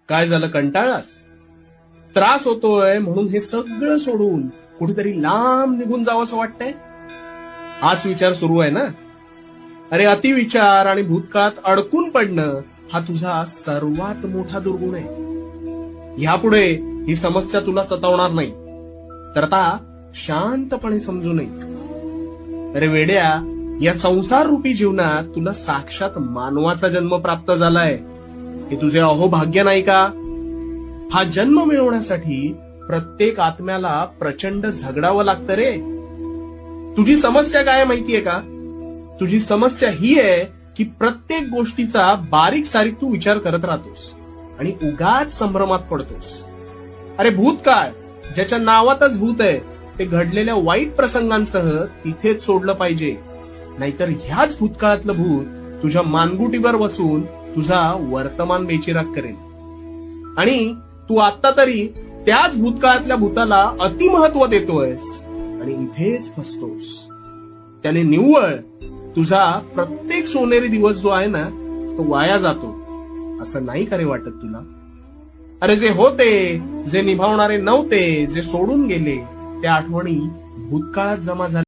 काय झालं, कंटाळलास? त्रास होतोय म्हणून हे सगळं सोडून कुठेतरी लांब निघून जावंसं वाटतंय? हाच विचार सुरू आहे ना? अरे, अतिविचार आणि भूतकाळात अडकून पडणं हा तुझा सर्वात मोठा दुर्गुण आहे. यापुढे ही समस्या तुला सतावणार नाही. तर आता शांतपणे समजू नये. अरे वेड्या, या संसार रूपी जीवनात तुला साक्षात मानवाचा जन्म प्राप्त झालाय. हे तुझे अहोभाग्य नाही का? हा जन्म मिळवण्यासाठी प्रत्येक आत्म्याला प्रचंड झगडावं लागतं रे. तुझी समस्या काय माहितीये का? तुझी समस्या ही आहे की प्रत्येक गोष्टीचा बारीक सारीक तू विचार करत राहतोस आणि उगाच संभ्रमात पडतोस. अरे भूतकाळ, ज्याच्या नावातच भूत आहे, ते घडलेल्या वाईट प्रसंगांसह तिथेच सोडलं पाहिजे. नाहीतर ह्याच भूतकाळातलं भूत तुझ्या मानगुटीवर बसून तुझा वर्तमान बेचिराग करेल. आणि तू आता तरी त्याच भूतकाळातल्या भूताला अतिमहत्व देतोयस आणि इथेच फसतोस. त्याने निव्वळ तुझा प्रत्येक सोनेरी दिवस जो आहे ना, तो वाया जातो. असं नाही का रे वाटत तुला? अरे जे होते, जे निभावणारे नव्हते, जे सोडून गेले, त्या आठवणी भूतकाळात जमा झाल्या.